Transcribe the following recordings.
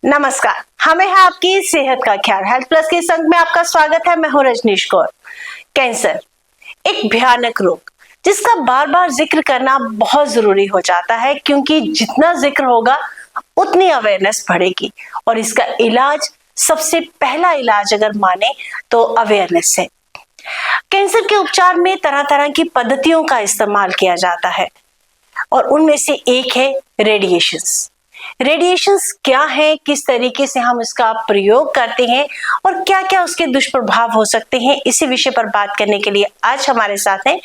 नमस्कार, हमें है आपकी सेहत का ख्याल। हेल्थ प्लस के संग में आपका स्वागत है। मैं हूं रजनीश कौर। कैंसर एक भयानक रोग जिसका बार बार जिक्र करना बहुत जरूरी हो जाता है, क्योंकि जितना जिक्र होगा उतनी अवेयरनेस बढ़ेगी और इसका इलाज, सबसे पहला इलाज अगर माने तो अवेयरनेस है। कैंसर के उपचार में तरह तरह की पद्धतियों का इस्तेमाल किया जाता है और उनमें से एक है रेडिएशंस। रेडिएशंस क्या है, किस तरीके से हम इसका प्रयोग करते हैं और क्या क्या उसके दुष्प्रभाव हो सकते हैं, इसी विषय पर बात करने के लिए आज हमारे साथ हैं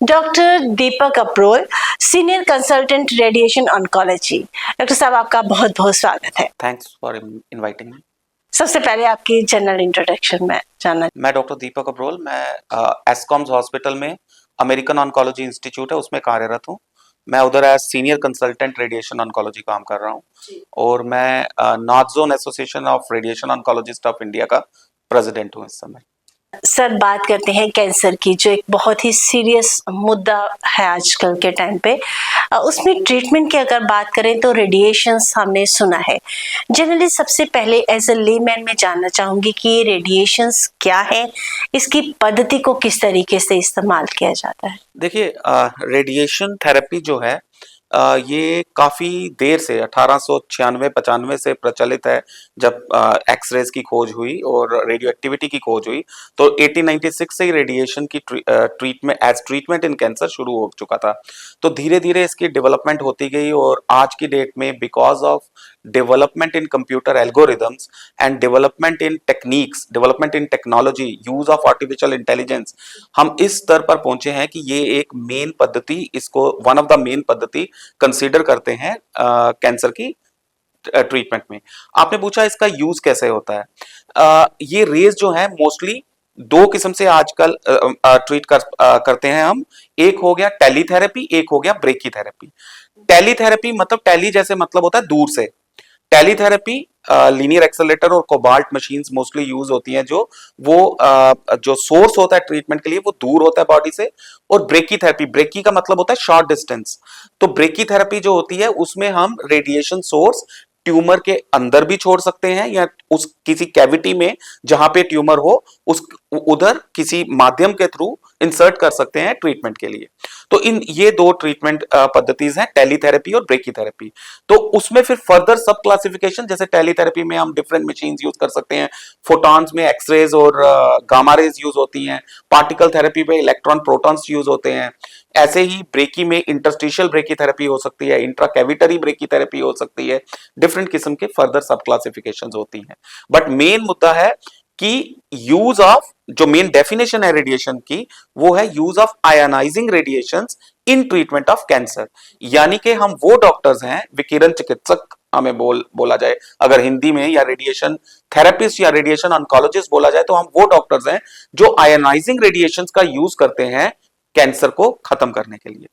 doctor Deepak Abrol, senior consultant radiation oncology. Doctor साहब, आपका बहुत बहुत स्वागत है। Thanks for inviting me. सबसे पहले आपकी जनरल इंट्रोडक्शन में जानना। मैं डॉक्टर दीपक अब्रोल, मैं एस्कॉम्स हॉस्पिटल में अमेरिकन ऑन्कोलॉजी इंस्टीट्यूट है उसमें कार्यरत हूँ। मैं उधर as senior consultant radiation oncology काम कर रहा हूँ और मैं north zone association of radiation oncologist of India का प्रेसिडेंट हूँ इस समय। सर, बात करते हैं कैंसर की, जो एक बहुत ही सीरियस मुद्दा है आजकल के टाइम पे। उसमें ट्रीटमेंट की अगर बात करें तो रेडिएशंस हमने सुना है। जनरली सबसे पहले एज ए लेमैन मैं जानना चाहूंगी कि ये रेडिएशंस क्या है, इसकी पद्धति को किस तरीके से इस्तेमाल किया जाता है। देखिए, रेडिएशन थेरेपी जो है ये काफी देर से 1896-95 से प्रचलित है। जब एक्सरेज की खोज हुई और रेडियो एक्टिविटी की खोज हुई तो 1896 से ही रेडिएशन की treatment as treatment in cancer शुरू हो चुका था। तो धीरे धीरे इसकी डेवलपमेंट होती गई और आज की डेट में because of development in computer algorithms and development in techniques, development in technology, use of artificial intelligence, हम इस स्तर पर पहुंचे हैं कि ये एक मेन पद्धति, इसको वन ऑफ द मेन पद्धति कंसीडर करते हैं कैंसर की ट्रीटमेंट में। आपने पूछा इसका यूज कैसे होता है। ये रेज जो है मोस्टली दो किस्म से आजकल ट्रीट करते हैं हम। एक हो गया टेलीथेरेपी, एक हो गया ब्रेकी थेरेपी। टेलीथेरेपी मतलब टेली जैसे मतलब होता है दूर से। टेलीथेरेपी लीनियर एक्सेलरेटर और कोबाल्ट मशीन्स मोस्टली यूज होती हैं, जो सोर्स होता है ट्रीटमेंट के लिए वो दूर होता है बॉडी से। और ब्रेकी थेरेपी, ब्रेकी का मतलब होता है शॉर्ट डिस्टेंस। तो ब्रेकी थेरेपी जो होती है उसमें हम रेडिएशन सोर्स ट्यूमर के अंदर भी छोड़ सकते हैं या उस किसी कैविटी में जहां पे ट्यूमर हो उस उधर किसी माध्यम के थ्रू इंसर्ट कर सकते हैं ट्रीटमेंट के लिए। तो इन ये दो ट्रीटमेंट पद्धतिज हैं, टेलीथेरेपी और ब्रेकी थेरेपी। तो उसमें फिर फर्दर सब क्लासिफिकेशन, जैसे टेलीथेरेपी में हम डिफरेंट मशीन्स यूज कर सकते हैं। फोटॉन्स में एक्सरेज और गामा रेज यूज होती हैं। पार्टिकल थेरेपी में इलेक्ट्रॉन प्रोटॉन्स यूज होते हैं। ऐसे ही ब्रेकी में इंटरस्टिशियल ब्रेकी थेरेपी हो सकती है, इंट्राकैविटरी ब्रेकी थेरेपी हो सकती है। डिफरेंट किस्म के फर्दर सब क्लासिफिकेशंस होती हैं। बट मेन मुद्दा है कि यूज ऑफ, जो मेन डेफिनेशन है रेडिएशन की, वो है use of ionising radiations in treatment of cancer. यानी कि हम वो डॉक्टर्स हैं, विकिरण चिकित्सक हमें बोला जाए अगर हिंदी में, या रेडिएशन थेरेपिस्ट या रेडिएशन ऑन्कोलॉजिस्ट बोला जाए, तो हम वो डॉक्टर्स हैं जो आयनाइजिंग रेडिएशंस का यूज करते हैं कैंसर को खत्म करने के लिए।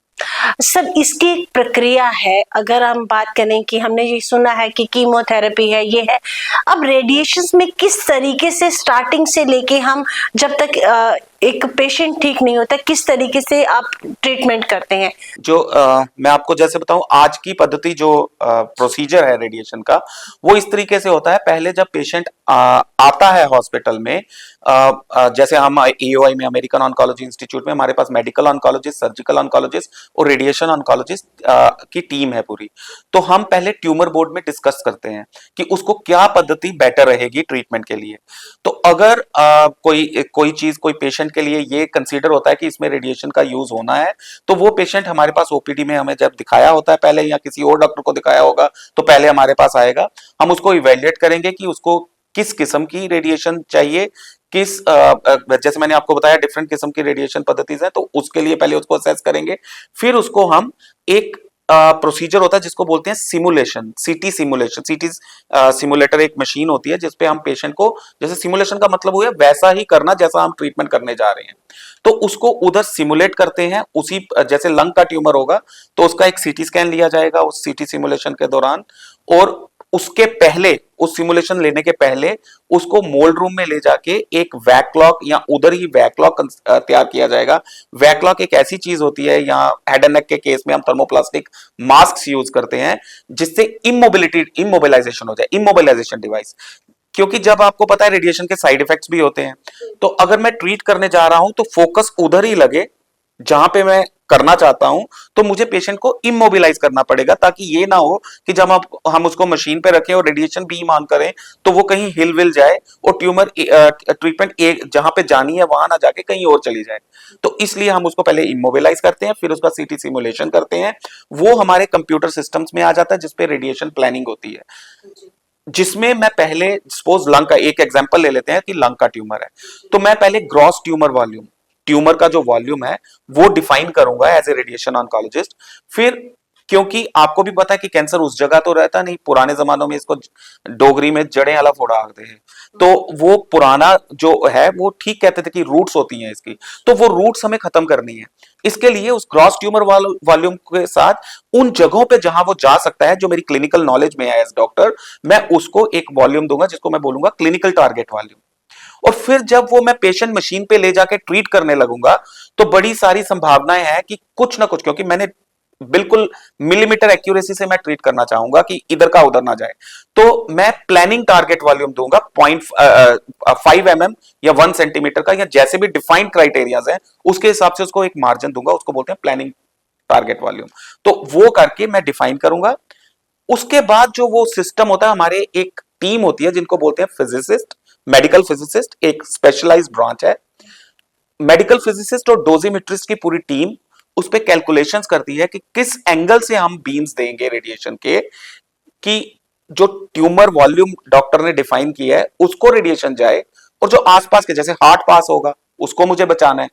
सर, इसकी एक प्रक्रिया है। अगर हम बात करें कि हमने ये सुना है कि कीमोथेरेपी है, ये है, अब रेडिएशंस में किस तरीके से स्टार्टिंग से लेके हम जब तक एक पेशेंट ठीक नहीं होता, किस तरीके से आप ट्रीटमेंट करते हैं? जो मैं आपको जैसे बताऊं, आज की पद्धति जो प्रोसीजर है रेडिएशन का, वो इस तरीके से होता है। पहले जब पेशेंट आता है हॉस्पिटल में, जैसे हम एओआई में, अमेरिकन ऑन्कोलॉजी इंस्टीट्यूट में, हमारे पास मेडिकल ऑन्कोलॉजिस्ट, सर्जिकल ऑन्कोलॉजिस्ट और रेडिएशन ऑन्कोलॉजिस्ट की टीम है पूरी। तो हम पहले ट्यूमर बोर्ड में डिस्कस करते हैं कि उसको क्या पद्धति बेटर रहेगी ट्रीटमेंट के लिए। तो अगर कोई चीज, कोई पेशेंट के लिए ये कंसीडर होता है कि इसमें रेडिएशन का यूज होना है, तो वो पेशेंट हमारे पास ओपीडी में, हमें जब दिखाया होता है पहले या किसी और डॉक्टर को दिखाया होगा, तो पहले हमारे पास आएगा। हम उसको इवेल्युएट करेंगे कि उसको किस किस्म की रेडिएशन चाहिए, जैसे मैंने आपको बताया डिफरेंट किस्म की रेडिएशन पद्धतिज है, तो उसके लिए पहले उसको असेस करेंगे। फिर उसको हम एक प्रोसीजर होता है जिसको बोलते हैं सिमुलेशन, सीटी सिमुलेशन। सीटी सिमुलेटर एक मशीन होती है जिसपे हम पेशेंट को, जैसे सिमुलेशन का मतलब हुआ वैसा ही करना जैसा हम ट्रीटमेंट करने जा रहे हैं, तो उसको उधर सिमुलेट करते हैं। उसी जैसे लंग का ट्यूमर होगा तो उसका एक सीटी स्कैन लिया जाएगा उस सीटी सिमुलेशन के दौरान, और उसके पहले, उस सिमुलेशन लेने के पहले उसको मोल्ड रूम में ले जाके एक वैकलॉक या उधर ही वैकलॉक तैयार किया जाएगा। वैकलॉक एक ऐसी चीज होती है, यहाँ हेड एंड नेक के केस में हम थर्मोप्लास्टिक मास्क यूज करते हैं जिससे इमोबिलाइजेशन हो जाए, इमोबिलाइजेशन डिवाइस। क्योंकि जब आपको पता है रेडिएशन के साइड इफेक्ट्स भी होते हैं, तो अगर मैं ट्रीट करने जा रहा हूं तो फोकस उधर ही लगे जहां पे मैं करना चाहता हूं, तो मुझे पेशेंट को इमोबिलाइज करना पड़ेगा, ताकि ये ना हो कि जब हम उसको मशीन पे रखें और रेडिएशन बीम ऑन करें तो वो कहीं हिल विल जाए और ट्यूमर ट्रीटमेंट एक जहां पे जानी है वहां ना जाके कहीं और चली जाए। तो इसलिए हम उसको पहले इमोबिलाइज करते हैं, फिर उसका सीटी सिमुलेशन करते हैं। वो हमारे कंप्यूटर सिस्टम्स में आ जाता है जिसपे रेडिएशन प्लानिंग होती है, जिसमें मैं पहले सपोज लंग का एक एग्जांपल ले लेते हैं कि लंग का ट्यूमर है, तो मैं पहले ग्रॉस ट्यूमर वॉल्यूम, ट्यूमर का जो वॉल्यूम है वो डिफाइन करूंगा एज ए रेडिएशन ऑन्कोलॉजिस्ट। फिर क्योंकि आपको भी पता है कि कैंसर उस जगह तो रहता नहीं, पुराने जमानों में इसको डोगरी में जड़ें अला फोड़ा आते हैं, तो वो पुराना जो है वो ठीक कहते थे कि रूट्स होती हैं इसकी, तो वो रूट्स हमें खत्म करनी है। इसके लिए उस क्रॉस ट्यूमर वॉल्यूम के साथ उन जगहों पे जहां वो जा सकता है, जो मेरी क्लिनिकल नॉलेज में है एज डॉक्टर, मैं उसको एक वॉल्यूम दूंगा जिसको मैं बोलूंगा क्लिनिकल टारगेट वॉल्यूम। और फिर जब वो मैं पेशेंट मशीन पे ले जाके ट्रीट करने लगूंगा तो बड़ी सारी संभावनाएं हैं कि कुछ ना कुछ, क्योंकि मैंने बिल्कुल मिलीमीटर एक्यूरेसी से मैं ट्रीट करना चाहूंगा कि इधर का उधर ना जाए, तो मैं प्लानिंग टारगेट वॉल्यूम दूंगा 0.5 mm या 1 सेंटीमीटर का, या जैसे भी डिफाइंड क्राइटेरियाज हैं उसके हिसाब से उसको एक मार्जिन दूंगा, उसको बोलते हैं प्लानिंग टारगेट वॉल्यूम। तो वो करके मैं डिफाइन करूंगा। उसके बाद जो वो सिस्टम होता है, हमारे एक टीम होती है जिनको बोलते हैं फिजिसिस्ट, मेडिकल फिजिसिस्ट, एक स्पेशलाइज्ड ब्रांच है। मेडिकल फिजिसिस्ट और डोजीमेट्रिस्ट की पूरी टीम उस पे कैलकुलेशंस करती है कि किस एंगल से हम बीम्स देंगे रेडिएशन के, कि जो ट्यूमर वॉल्यूम डॉक्टर ने डिफाइन किया है उसको रेडिएशन जाए, और जो आसपास के, जैसे हार्ट पास होगा उसको मुझे बचाना है,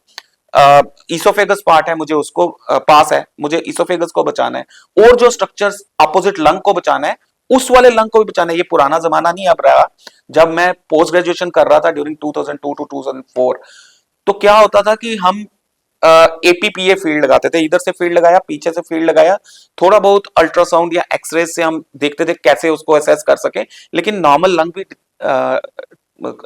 ईसोफेगस पार्ट है मुझे उसको पास है, मुझे ईसोफेगस को बचाना है, और जो स्ट्रक्चर्स अपोजिट लंग को बचाना है उस वाले लंग को भी बचाना है। ये पुराना जमाना नहीं अब रहा। जब मैं पोस्ट ग्रेजुएशन कर रहा था ड्यूरिंग 2002 टू 2004, तो क्या होता था कि हम एपीपीए फील्ड लगाते थे, इधर से फील्ड लगाया, पीछे से फील्ड लगाया, थोड़ा बहुत अल्ट्रासाउंड या एक्सरे से हम देखते थे कैसे उसको असेस कर सकें, लेकिन नॉर्मल लंग भी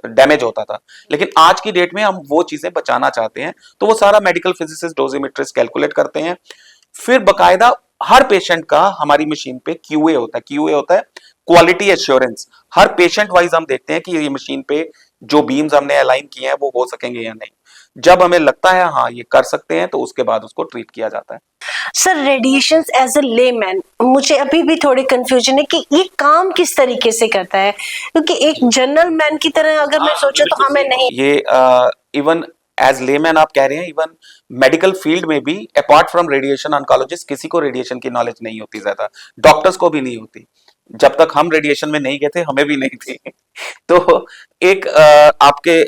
डैमेज होता था। लेकिन आज की डेट में हम वो चीजें बचाना चाहते हैं, तो वो सारा मेडिकल फिजिसिस्ट डोजीमेट्रिस्ट कैलकुलेट करते हैं। फिर बकायदा हर पेशेंट का हमारी मशीन पे क्यूए होता है, क्यूए होता है क्वालिटी एश्योरेंस। हर पेशेंट वाइज हम देखते हैं कि ये मशीन पे जो बीम्स हमने अलाइन किए हैं वो हो सकेंगे या नहीं। जब हमें लगता है हाँ ये कर सकते हैं, तो उसके बाद उसको ट्रीट किया जाता है। Sir, radiation as a layman मुझे अभी भी थोड़ी कंफ्यूजन है कि ये काम किस तरीके से करता है, क्योंकि एक जनरल मैन की तरह अगर मैं सोचूं तो हमें नहीं। ये इवन एज लेमैन आप कह रहे हैं, इवन मेडिकल फील्ड में भी अपार्ट फ्रॉम रेडिएशन ऑन्कोलॉजिस्ट किसी को रेडिएशन की नॉलेज नहीं होती, ज्यादा डॉक्टर्स को भी नहीं होती। जब तक हम रेडिएशन में नहीं गए थे हमें भी नहीं थी। तो एक आपके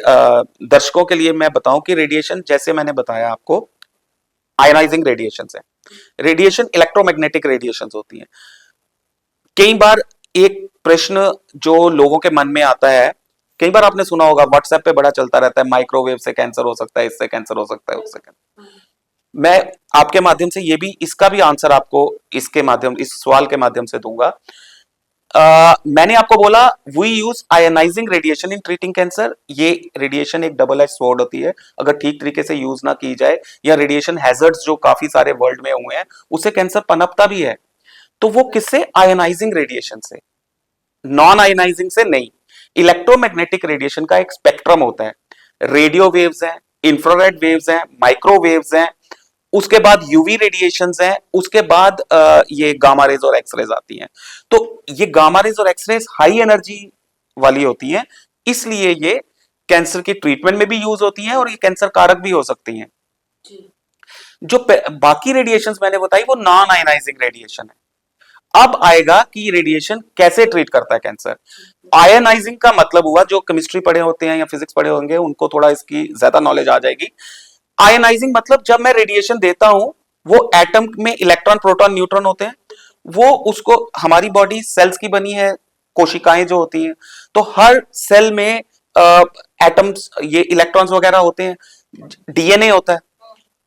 दर्शकों के लिए मैं बताऊं कि रेडिएशन, जैसे मैंने बताया आपको, आयनाइजिंग रेडिएशन है, रेडिएशन इलेक्ट्रोमैग्नेटिक रेडिएशन होती हैं। कई बार एक प्रश्न जो लोगों के मन में आता है, कई बार आपने सुना होगा, व्हाट्सएप पे बड़ा चलता रहता है, माइक्रोवेव से कैंसर हो सकता है, इससे कैंसर हो सकता है, उससे कैंसर। मैं आपके माध्यम से ये भी, इसका भी आंसर आपको इसके माध्यम, इस सवाल के माध्यम से दूंगा। मैंने आपको बोला we use ionising radiation in treating cancer. ये रेडिएशन एक डबल एज स्वॉर्ड होती है, अगर ठीक तरीके से यूज ना की जाए, या रेडिएशन हैजर्ड्स जो काफी सारे वर्ल्ड में हुए हैं उससे कैंसर पनपता भी है। तो वो किससे? आयनाइजिंग रेडिएशन से, नॉन आयनाइजिंग से नहीं। इलेक्ट्रोमैग्नेटिक रेडिएशन का एक स्पेक्ट्रम होता है, रेडियो वेव्स हैं, इंफ्रारेड वेव्स हैं, माइक्रोवेव्स हैं, उसके बाद यूवी रेडिएशंस हैं, उसके बाद ये गामा रेज और एक्सरेज आती हैं। तो ये गामा रेज और एक्सरेज हाई एनर्जी वाली होती हैं, इसलिए ये कैंसर की ट्रीटमेंट में भी यूज होती हैं और ये कैंसर कारक भी हो सकती हैं। जो बाकी रेडिएशंस मैंने बताई वो नॉन आयनाइजिंग रेडिएशन है। अब आएगा कि ये रेडिएशन कैसे ट्रीट करता है कैंसर। आयनाइजिंग का मतलब हुआ, जो केमिस्ट्री पढ़े होते हैं या फिजिक्स पढ़े होंगे उनको थोड़ा इसकी ज्यादा नॉलेज आ जाएगी। आयनाइजिंग मतलब जब मैं रेडिएशन देता हूं, वो एटम में इलेक्ट्रॉन प्रोटॉन न्यूट्रॉन होते हैं, वो उसको, हमारी बॉडी सेल्स की बनी है, कोशिकाएं जो होती हैं, तो हर सेल में एटम्स, ये इलेक्ट्रॉन्स वगैरह होते हैं, डीएनए होता है।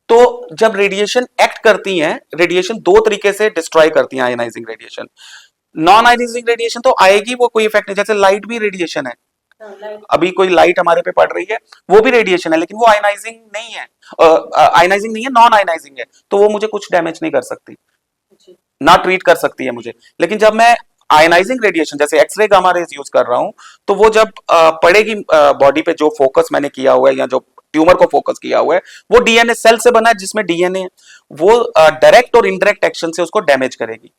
तो जब रेडिएशन एक्ट करती हैं, रेडिएशन दो तरीके से डिस्ट्रॉय करती हैं ionising radiation. Non ionising radiation तो आएगी, वो कोई इफेक्ट नहीं, जैसे लाइट भी रेडिएशन है। अभी कोई लाइट हमारे पे पड़ रही है, वो भी रेडिएशन है, लेकिन वो आयनाइजिंग नहीं है, आयनाइजिंग नहीं है, नॉन आयनाइजिंग है, तो वो मुझे कुछ डैमेज नहीं कर सकती, ना ट्रीट कर सकती है मुझे। लेकिन जब मैं आयनाइजिंग रेडिएशन जैसे एक्सरे गामा रेज यूज कर रहा हूं, तो वो जब पड़ेगी बॉडी पे, जो फोकस मैंने किया हुआ है या जो ट्यूमर को फोकस किया हुआ है, वो डीएनए सेल से बना है जिसमें डीएनए, वो डायरेक्ट और इनडायरेक्ट एक्शन से उसको डैमेज करेगी।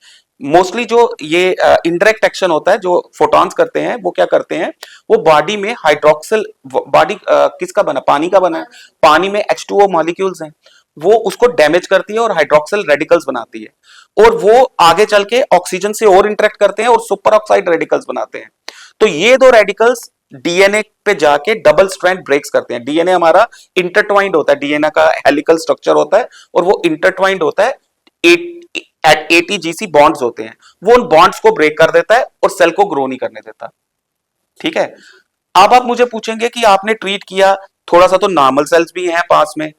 मोस्टली जो ये इनडायरेक्ट एक्शन होता है, जो फोटॉन्स करते हैं, वो क्या करते हैं, वो बॉडी में हाइड्रोक्सिल, बॉडी किसका बना, पानी का बना है, पानी में H2O मॉलिक्यूल्स हैं, वो उसको डैमेज करती है और हाइड्रोक्सिल रेडिकल्स बनाती है, और वो आगे चल के ऑक्सीजन से और इंटरेक्ट करते हैं और सुपर ऑक्साइड रेडिकल्स बनाते हैं। तो ये दो रेडिकल्स डीएनए पे जाके डबल स्ट्रैंड ब्रेक्स करते हैं। डीएनए हमारा इंटरट्वाइंड होता है, डीएनए का हेलिकल स्ट्रक्चर होता है, और वो इंटरट्वाइंड होता है, एट एटीजीसी बॉन्ड्स होते हैं, वो उन बॉन्ड्स को ब्रेक कर देता है और सेल को ग्रो नहीं करने देता। ठीक है, अब आप मुझे पूछेंगे कि आपने ट्रीट किया, थोड़ा सा तो नॉर्मल सेल्स भी हैं पास में,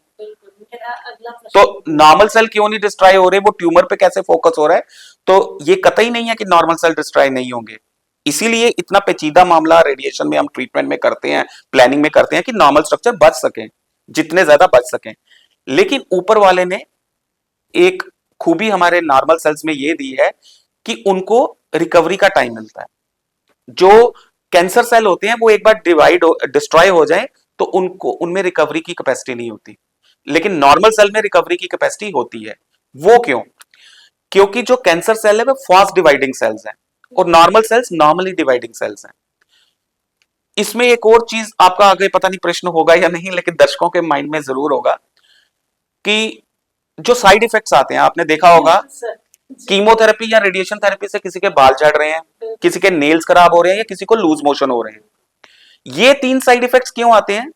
तो नॉर्मल सेल क्यों नहीं डिस्ट्रॉय हो रहे, वो ट्यूमर पे कैसे फोकस हो रहा है? तो ये कतई नहीं है कि नॉर्मल सेल डिस्ट्रॉय नहीं होंगे, इसीलिए इतना पेचीदा मामला रेडिएशन में हम ट्रीटमेंट में करते हैं, प्लानिंग में करते हैं कि नॉर्मल स्ट्रक्चर बच सकें, जितने ज्यादा बच सकें। लेकिन ऊपर वाले ने एक खूबी हमारे नॉर्मल सेल्स में ये दी है कि उनको रिकवरी का टाइम मिलता है। जो कैंसर सेल होते हैं वो एक बार डिस्ट्रॉय हो जाए तो उनको, उनमें रिकवरी की कैपेसिटी नहीं होती, लेकिन नॉर्मल सेल में रिकवरी की कैपेसिटी होती है। वो क्यों? क्योंकि जो कैंसर सेल है वो फास्ट डिवाइडिंग सेल्स हैं और normal sales normally dividing cells हैं। इसमें एक और चीज आपका आगे पता नहीं प्रश्न होगा या नहीं, लेकिन दर्शकों के माइंड में जरूर होगा कि जो साइड इफेक्ट्स आते हैं, आपने देखा होगा कीमोथेरेपी या रेडिएशन थेरेपी से किसी के बाल झड़ रहे हैं, किसी के नेल्स खराब हो रहे हैं, या किसी को लूज मोशन हो रहे हैं। ये तीन साइड इफेक्ट्स क्यों आते हैं?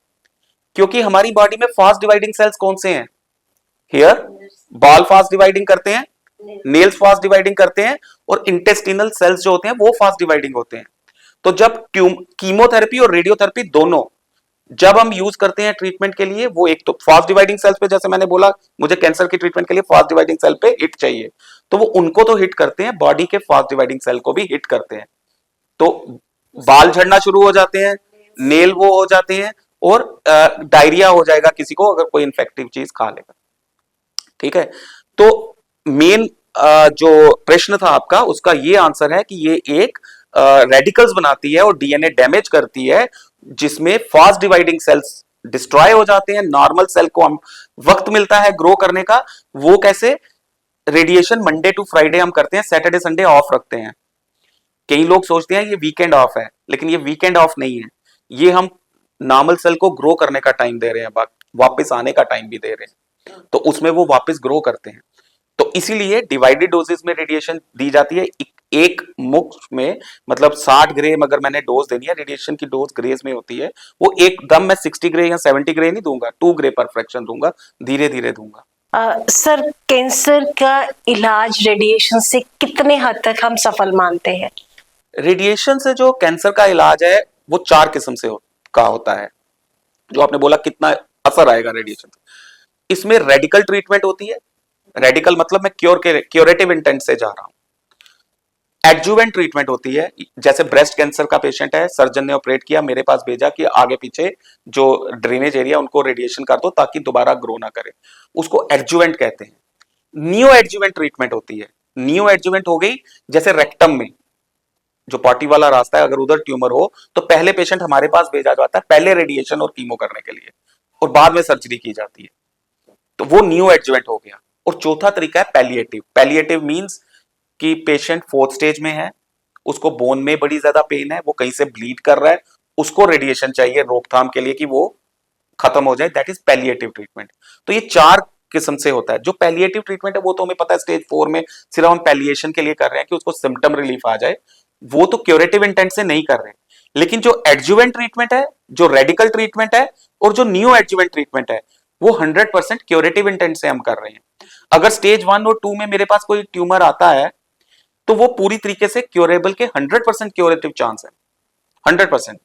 क्योंकि हमारी बॉडी में फास्ट डिवाइडिंग सेल्स कौन से हैं? हेयर, बाल फास्ट डिवाइडिंग करते हैं, नेल्स फास्ट डिवाइडिंग करते हैं, और इंटेस्टिनल सेल्स जो होते हैं वो फास्ट डिवाइडिंग होते हैं। तो जब कीमोथेरेपी और रेडियोथेरेपी दोनों जब हम यूज करते हैं ट्रीटमेंट के लिए, वो एक तो फास्ट डिवाइडिंग सेल्स पे, जैसे मैंने बोला मुझे कैंसर की ट्रीटमेंट के लिए फास्ट डिवाइडिंग सेल पे हिट चाहिए, तो वो उनको तो हिट करते हैं, बॉडी के फास्ट डिवाइडिंग सेल को भी हिट करते हैं। तो बाल झड़ना शुरू हो जाते हैं, नेल वो हो जाते हैं, और डायरिया हो जाएगा किसी को अगर कोई इन्फेक्टिव चीज खा लेगा। ठीक है, तो मेन जो प्रश्न था आपका, उसका ये आंसर है कि ये एक रेडिकल्स बनाती है और डीएनए डैमेज करती है, जिसमें फास्ट डिवाइडिंग सेल्स डिस्ट्रॉय हो जाते हैं। नॉर्मल सेल को हम वक्त मिलता है ग्रो करने का। वो कैसे? रेडिएशन मंडे टू फ्राइडे हम करते हैं, सैटरडे संडे ऑफ रखते हैं। कई लोग सोचते हैं ये वीकेंड ऑफ है, लेकिन ये वीकेंड ऑफ नहीं है, ये हम नॉर्मल सेल को ग्रो करने का टाइम दे रहे हैं, वापस आने का टाइम भी दे रहे हैं, तो उसमें वो वापस ग्रो करते हैं। तो इसीलिए डिवाइडेड डोजेस में रेडिएशन दी जाती है। एक मुक्त में मतलब 60 ग्रे अगर मैंने डोज देनी है, रेडिएशन की डोज ग्रेज में होती है, वो एकदम मैं 60 ग्रे या 70 ग्रे नहीं दूंगा, 2 ग्रे पर फ्रैक्शन दूंगा, धीरे धीरे दूंगा। सर, कैंसर का इलाज रेडिएशन से कितने हद तक हम सफल मानते हैं? रेडिएशन से जो कैंसर का इलाज है वो 4 किस्म से का होता है। जो आपने बोला कितना असर आएगा रेडिएशन से, इसमें रेडिकल ट्रीटमेंट होती है। रेडिकल मतलब मैं क्योरेटिव इंटेंट से जा रहा हूं। एडजुवेंट ट्रीटमेंट होती है, जैसे ब्रेस्ट कैंसर का पेशेंट है, सर्जन ने ऑपरेट किया, मेरे पास भेजा कि आगे पीछे जो ड्रेनेज एरिया उनको रेडिएशन कर दो ताकि दोबारा ग्रो ना करे, उसको एडजुवेंट कहते हैं। नियो एडजुवेंट ट्रीटमेंट होती है। नियो एडजुवेंट हो गई जैसे रेक्टम में जो पॉटी वाला रास्ता है, अगर उधर ट्यूमर हो तो पहले पेशेंट हमारे पास भेजा जाता है, पहले रेडिएशन और कीमो करने के लिए, और बाद में सर्जरी की जाती है, तो वो न्यू एडजुवेंट हो गया। और चौथा तरीका है पैलिएटिव। पैलिएटिव मींस कि पेशेंट 4th स्टेज में है, उसको बोन में बड़ी ज्यादा पेन है, वो कहीं से ब्लीड कर रहा है, उसको रेडिएशन चाहिए रोकथाम के लिए कि वो खत्म हो जाए, दैट इज पैलिएटिव ट्रीटमेंट। तो ये 4 किस्म से होता है। जो पैलिएटिव ट्रीटमेंट है वो तो हमें पता है स्टेज 4 में सिर्फ हम पैलिएशन के लिए कर रहे हैं कि उसको सिम्टम रिलीफ आ जाए, वो तो क्यूरेटिव इंटेंट से नहीं कर रहे हैं। लेकिन जो एडजुवेंट ट्रीटमेंट है, जो रेडिकल ट्रीटमेंट है, और जो न्यू एडजुवेंट ट्रीटमेंट है, वो 100% क्यूरेटिव इंटेंट से हम कर रहे हैं। अगर स्टेज 1 और 2 में मेरे पास कोई ट्यूमर आता है तो वो पूरी तरीके से क्योरेबल के 100% क्योरेटिव चांस है, 100%।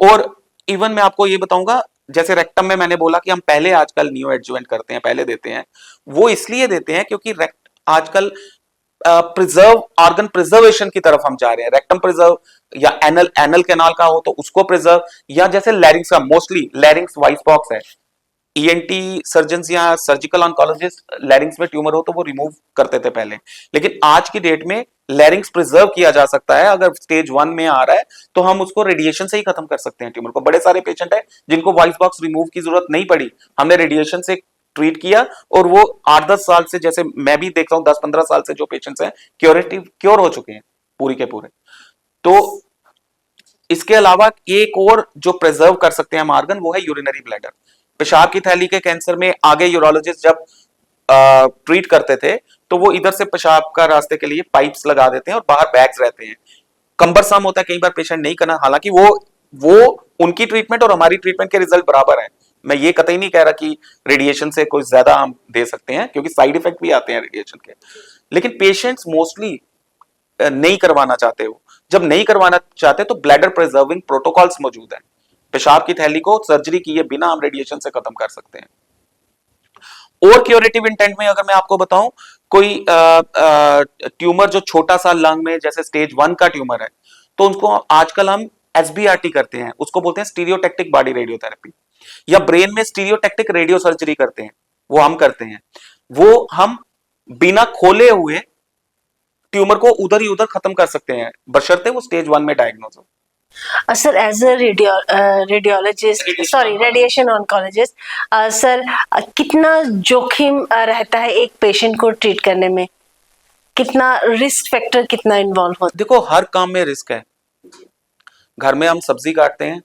और इवन मैं आपको ये बताऊंगा, जैसे रेक्टम में मैंने बोला कि हम पहले आजकल न्यू एडजुवेंट करते हैं, पहले देते हैं, वो इसलिए देते हैं क्योंकि आजकल प्रिजर्व ऑर्गन प्रिजर्वेशन की तरफ हम जा रहे हैं, रेक्टम प्रिजर्व या एनल एनल कैनाल का हो तो उसको प्रिजर्व, या जैसे लैरिंग्स का, मोस्टली लैरिंग्स वाइस बॉक्स है, ईएनटी सर्जन्स या सर्जिकल ऑन्कोलॉजिस्ट लैरिंग्स में ट्यूमर हो तो वो रिमूव करते थे पहले, लेकिन आज की डेट में लैरिंग्स प्रिजर्व किया जा सकता है। अगर स्टेज 1 में आ रहा है तो हम उसको रेडिएशन से ही खत्म कर सकते हैं ट्यूमर को। बड़े सारे पेशेंट है जिनको वॉइस बॉक्स रिमूव की जरूरत नहीं पड़ी, हमने रेडिएशन से ट्रीट किया और वो 8-10 साल से, जैसे मैं भी देख रहा हूं 10-15 साल से जो पेशेंट्स हैं क्योर हो चुके हैं पूरी के पूरे। तो इसके अलावा एक और जो प्रिजर्व कर सकते हैं हम ऑर्गन, वो है यूरिनरी ब्लैडर। पेशाब की थैली के कैंसर में आगे यूरोलॉजिस्ट जब ट्रीट करते थे तो वो इधर से पेशाब का रास्ते के लिए पाइप्स लगा देते हैं और बाहर बैग्स रहते हैं, कंबरसम होता है, कई बार पेशेंट नहीं करना, हालांकि वो उनकी ट्रीटमेंट और हमारी ट्रीटमेंट के रिजल्ट बराबर है। मैं ये कतई नहीं कह रहा कि रेडिएशन से कोई ज्यादा हम दे सकते हैं, क्योंकि साइड इफेक्ट भी आते हैं रेडिएशन के, लेकिन पेशेंट्स मोस्टली नहीं करवाना चाहते हो। जब नहीं करवाना चाहते तो ब्लैडर प्रिजर्विंग प्रोटोकॉल्स मौजूद हैं। पेशाब की थैली को सर्जरी किए बिना हम रेडिएशन से खत्म कर सकते हैं। और क्यूरेटिव इंटेंट में अगर मैं आपको बताऊं, कोई ट्यूमर जो छोटा सा लंग में, जैसे स्टेज 1 का ट्यूमर है, तो उसको आजकल हम एसबीआरटी करते हैं, उसको बोलते हैं स्टीरियोटैक्टिक बॉडी रेडियोथेरेपी, या ब्रेन में स्टीरियोटैक्टिक रेडियो सर्जरी करते हैं, वो हम करते हैं। वो हम बिना खोले हुए ट्यूमर को उधर ही उधर खत्म कर सकते हैं, बशर्ते वो स्टेज 1 में डायग्नोज हो। Sir, as a radiologist, sorry, radiation oncologist, sir, कितना जोखिम रहता है एक पेशेंट को ट्रीट करने में? कितना रिस्क फैक्टर कितना इन्वॉल्व होता है? देखो, हर काम में रिस्क है। घर में हम सब्जी काटते हैं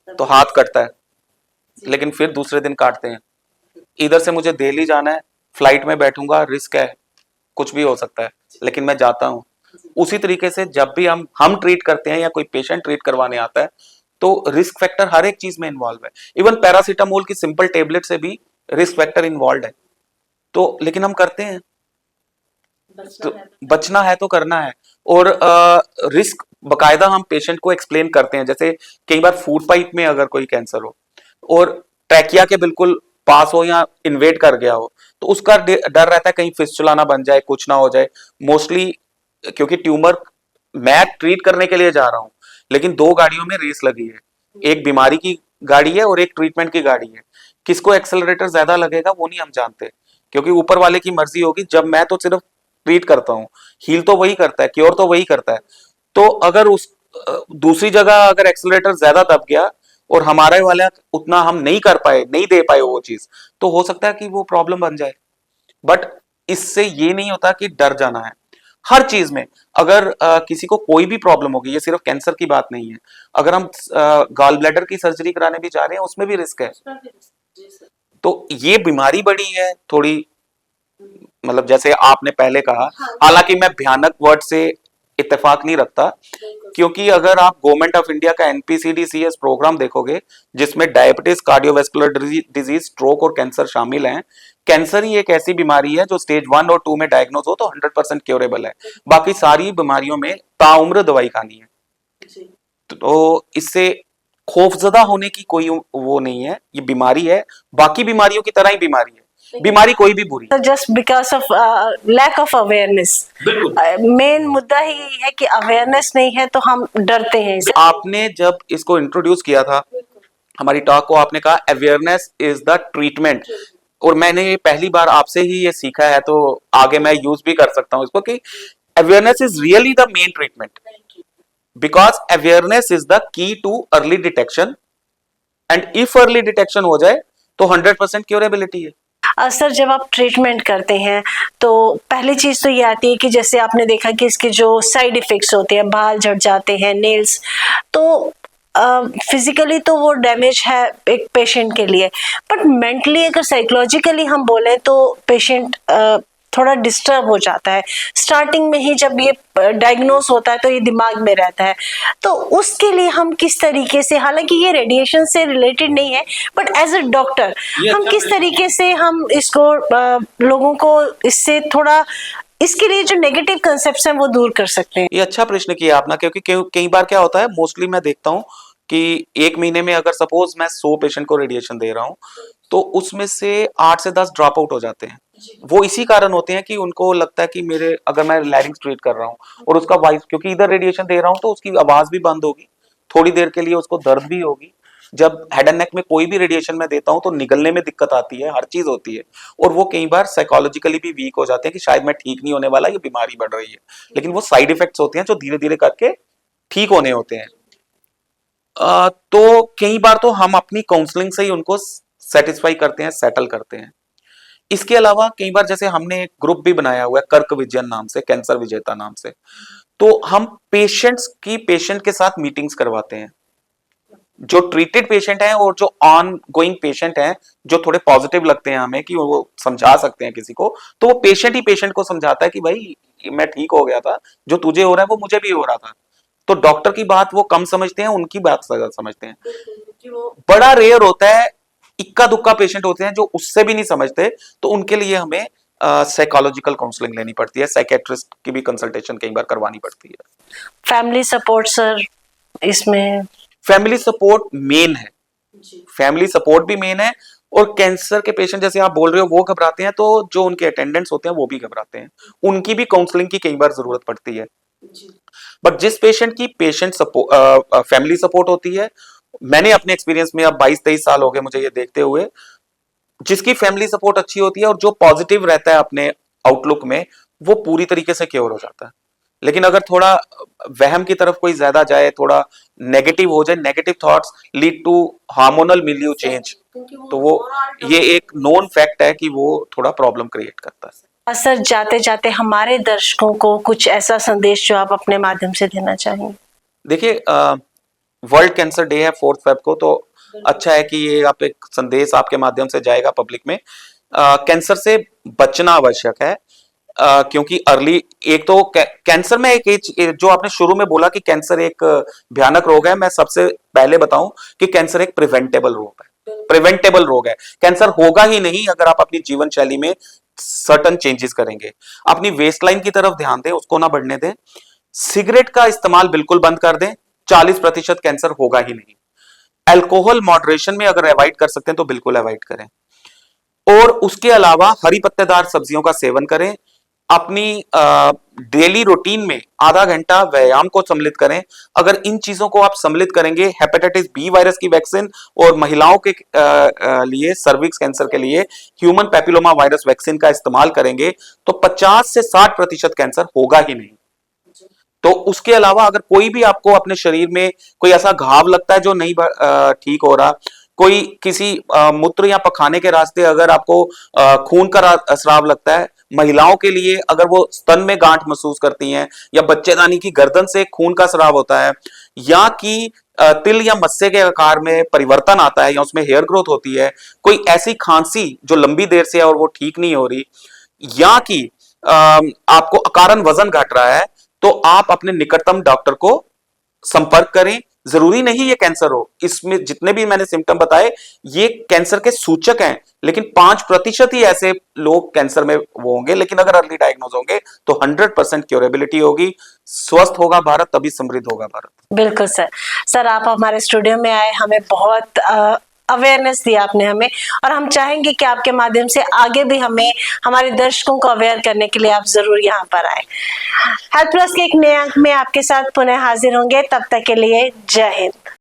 तो हाथ कटता है, लेकिन फिर दूसरे दिन काटते हैं। इधर से मुझे दिल्ली जाना है, फ्लाइट में बैठूंगा, रिस्क है, कुछ भी हो सकता है, लेकिन मैं जाता हूं। उसी तरीके से जब भी हम ट्रीट करते हैं या कोई पेशेंट ट्रीट करवाने आता है तो रिस्क फैक्टर हर एक चीज में इन्वॉल्व है। इवन पैरासीटामोल की सिंपल टेबलेट से भी रिस्क फैक्टर इन्वॉल्व है, तो लेकिन हम करते हैं। तो बचना है तो करना है, और रिस्क बकायदा हम पेशेंट को एक्सप्लेन करते हैं। जैसे कई बार फूड पाइप में अगर कोई कैंसर हो और ट्रैकिया के बिल्कुल पास हो या इन्वेड कर गया हो, तो उसका डर रहता है कहीं फिस्टुला ना बन जाए, कुछ ना हो जाए। मोस्टली क्योंकि ट्यूमर मैं ट्रीट करने के लिए जा रहा हूं, लेकिन 2 गाड़ियों में रेस लगी है, एक बीमारी की गाड़ी है और एक ट्रीटमेंट की गाड़ी है। किसको एक्सेलरेटर ज्यादा लगेगा वो नहीं हम जानते, क्योंकि ऊपर वाले की मर्जी होगी। जब मैं तो सिर्फ ट्रीट करता हूँ, हील तो वही करता है, क्योर तो वही करता है। तो अगर उस दूसरी जगह अगर एक्सेलरेटर ज्यादा दब गया और हमारे वाला उतना हम नहीं कर पाए, नहीं दे पाए वो चीज, तो हो सकता है कि वो प्रॉब्लम बन जाए। बट इससे ये नहीं होता कि डर जाना है। हर चीज में अगर किसी को कोई भी प्रॉब्लम होगी, ये सिर्फ कैंसर की बात नहीं है, अगर हम गॉल ब्लैडर की सर्जरी कराने भी जा रहे हैं उसमें भी रिस्क है। तो ये बीमारी बड़ी है थोड़ी, मतलब जैसे आपने पहले कहा, हालांकि मैं भयानक वर्ड से इत्तेफाक नहीं रखता, क्योंकि अगर आप गवर्नमेंट ऑफ इंडिया का एनपीसीडीसीएस प्रोग्राम देखोगे, जिसमें डायबिटीज, कार्डियोवैस्कुलर डिजीज, स्ट्रोक और कैंसर शामिल हैं। कैंसर ही एक ऐसी बीमारी है जो स्टेज 1 और 2 में डायग्नोज हो तो 100% क्योरेबल है। बाकी सारी बीमारियों में ताउम्र दवाई खानी है, तो इससे खौफजदा होने की कोई वो नहीं है। ये बीमारी है, बाकी बीमारियों की तरह ही बीमारी है, बीमारी कोई भी बुरी। Just because of lack of awareness, main मुद्दा ही है कि अवेयरनेस नहीं है तो हम डरते हैं। आपने जब इसको इंट्रोड्यूस किया था हमारी टॉक को, आपने कहा अवेयरनेस इज द ट्रीटमेंट, और मैंने ये पहली बार आपसे ही ये सीखा है, तो आगे मैं यूज भी कर सकता हूँ इसको कि awareness is really the main treatment, because awareness is the key too early detection, and if early detection हो जाए तो 100% क्योरेबिलिटी है। सर, जब आप ट्रीटमेंट करते हैं तो पहली चीज तो ये आती है कि जैसे आपने देखा कि इसके जो साइड इफेक्ट्स होते हैं, बाल झड़ जाते हैं, नेल्स, तो फिजिकली तो वो डैमेज है एक पेशेंट के लिए, बट मेंटली अगर साइकोलॉजिकली हम बोले तो पेशेंट थोड़ा डिस्टर्ब हो जाता है। स्टार्टिंग में ही जब ये डायग्नोस होता है तो ये दिमाग में रहता है, तो उसके लिए हम किस तरीके से, हालांकि ये रेडिएशन से रिलेटेड नहीं है, बट एज अ डॉक्टर हम किस तरीके से हम इसको लोगों को इससे थोड़ा, इसके लिए जो नेगेटिव कंसेप्ट्स हैं वो दूर कर सकते हैं? ये अच्छा प्रश्न किया आपने, क्योंकि कई बार क्या होता है, मोस्टली मैं देखता हूँ कि 1 महीने में अगर सपोज मैं 100 पेशेंट को रेडिएशन दे रहा हूँ, तो उसमें से 8 से 10 ड्रॉप आउट हो जाते हैं। वो इसी कारण होते हैं कि उनको लगता है कि मेरे अगर मैं लैरिंग्स ट्रीट कर रहा हूँ और उसका वॉइस, क्योंकि इधर रेडिएशन दे रहा हूँ तो उसकी आवाज भी बंद होगी, थोड़ी देर के लिए उसको दर्द भी होगी। जब हेड एंड नेक में कोई भी रेडिएशन मैं देता हूँ तो निगलने में दिक्कत आती है, हर चीज होती है, और वो कई बार साइकोलॉजिकली भी वीक हो जाते हैं कि शायद मैं ठीक नहीं होने वाला, ये बीमारी बढ़ रही है। लेकिन वो साइड इफेक्ट्स होते हैं जो धीरे धीरे करके ठीक होने होते हैं। तो कई बार तो हम अपनी काउंसलिंग से ही उनको सेटिस्फाई करते हैं, सेटल करते हैं। इसके अलावा कई बार जैसे हमने एक ग्रुप भी बनाया हुआ है कर्क विजयन नाम से, कैंसर विजेता नाम से, तो हम पेशेंट के साथ मीटिंग्स करवाते हैं। जो ट्रीटेड पेशेंट हैं और जो ऑन गोइंग पेशेंट हैं, जो थोड़े पॉजिटिव लगते हैं हमें कि वो समझा सकते हैं किसी को, तो वो पेशेंट ही पेशेंट को समझाता है कि भाई मैं ठीक हो गया था, जो तुझे हो रहा है वो मुझे भी हो रहा था। तो डॉक्टर की बात वो कम समझते हैं, उनकी बात ज्यादा समझते हैं। बड़ा रेयर होता है, इक्का दुक्का पेशेंट होते हैं जो उससे भी नहीं समझते, तो उनके लिए हमें साइकोलॉजिकल काउंसलिंग लेनी पड़ती है, साइकेट्रिस्ट की भी कंसल्टेशन कई बार करवानी पड़ती है। फैमिली सपोर्ट सर इसमें? फैमिली सपोर्ट मेन है, फैमिली सपोर्ट भी मेन है। और कैंसर के पेशेंट जैसे आप बोल रहे हो वो घबराते हैं, तो जो उनके अटेंडेंट्स होते हैं वो भी घबराते हैं, उनकी भी काउंसलिंग की कई बार जरूरत पड़ती है। बट जिस पेशेंट की फैमिली सपोर्ट होती है, मैंने अपने एक्सपीरियंस में अब 22-23 साल हो गए मुझे ये देखते हुए, जिसकी फैमिली सपोर्ट अच्छी होती है और जो पॉजिटिव रहता है अपने आउटलुक में, वो पूरी तरीके से क्योर हो जाता है। लेकिन अगर थोड़ा वहम की तरफ कोई ज्यादा जाए, थोड़ा नेगेटिव हो जाए, negative thoughts lead to hormonal milieu change, तो वो ये एक नोन फैक्ट है कि वो थोड़ा प्रॉब्लम क्रिएट करता है। सर जाते जाते हमारे दर्शकों को कुछ ऐसा संदेश जो आप अपने माध्यम से देना चाहेंगे? देखिए, वर्ल्ड कैंसर डे है 4 फेब को, तो अच्छा है कि ये आप एक संदेश आपके माध्यम से जाएगा पब्लिक में। कैंसर से बचना आवश्यक है, क्योंकि अर्ली, एक तो कैंसर में एक जो आपने शुरू में बोला कि कैंसर एक भयानक रोग है, मैं सबसे पहले बताऊं कि कैंसर एक प्रिवेंटेबल रोग है, प्रिवेंटेबल रोग है। कैंसर होगा ही नहीं अगर आप अपनी जीवन शैली में सर्टन चेंजेस करेंगे। अपनी वेस्ट लाइन की तरफ ध्यान दें, उसको ना बढ़ने दें। सिगरेट का इस्तेमाल बिल्कुल बंद कर दें, 40% कैंसर होगा ही नहीं। अल्कोहल मॉडरेशन में अगर अवॉइड कर सकते हैं तो बिल्कुल अवॉइड करें। और उसके अलावा हरी पत्तेदार सब्जियों का सेवन करें। अपनी डेली रूटीन में आधा घंटा व्यायाम को सम्मिलित करें। अगर इन चीजों को आप सम्मिलित करेंगे, हेपेटाइटिस बी वायरस की वैक्सीन और महिलाओं के लिए सर्विक्स कैंसर के लिए ह्यूमन पैपिलोमा वायरस वैक्सीन का इस्तेमाल करेंगे, तो 50 से 60% कैंसर होगा ही नहीं। तो उसके अलावा अगर कोई भी आपको अपने शरीर में कोई ऐसा घाव लगता है जो नहीं ठीक हो रहा, कोई किसी मूत्र या पखाने के रास्ते अगर आपको खून का स्राव लगता है, महिलाओं के लिए अगर वो स्तन में गांठ महसूस करती हैं, या बच्चेदानी की गर्दन से खून का स्राव होता है, या कि तिल या मस्से के आकार में परिवर्तन आता है, या उसमें हेयर ग्रोथ होती है, कोई ऐसी खांसी जो लंबी देर से है और वो ठीक नहीं हो रही, या कि आपको अकारण वजन घट रहा है, तो आप अपने निकटतम डॉक्टर को संपर्क करें। जरूरी नहीं ये कैंसर हो, इसमें जितने भी मैंने सिम्टम बताए ये कैंसर के सूचक हैं, लेकिन 5% ही ऐसे लोग कैंसर में वो होंगे। लेकिन अगर अर्ली डायग्नोज होंगे तो 100% क्योरेबिलिटी होगी। स्वस्थ होगा भारत तभी समृद्ध होगा भारत। बिल्कुल सर। सर आप हमारे स्टूडियो में आए, हमें बहुत अवेयरनेस दिया आपने हमें, और हम चाहेंगे कि आपके माध्यम से आगे भी हमें, हमारे दर्शकों को अवेयर करने के लिए आप जरूर यहाँ पर आए। हेल्थ प्लस के एक नए अंक में आपके साथ पुनः हाजिर होंगे, तब तक के लिए जय हिंद।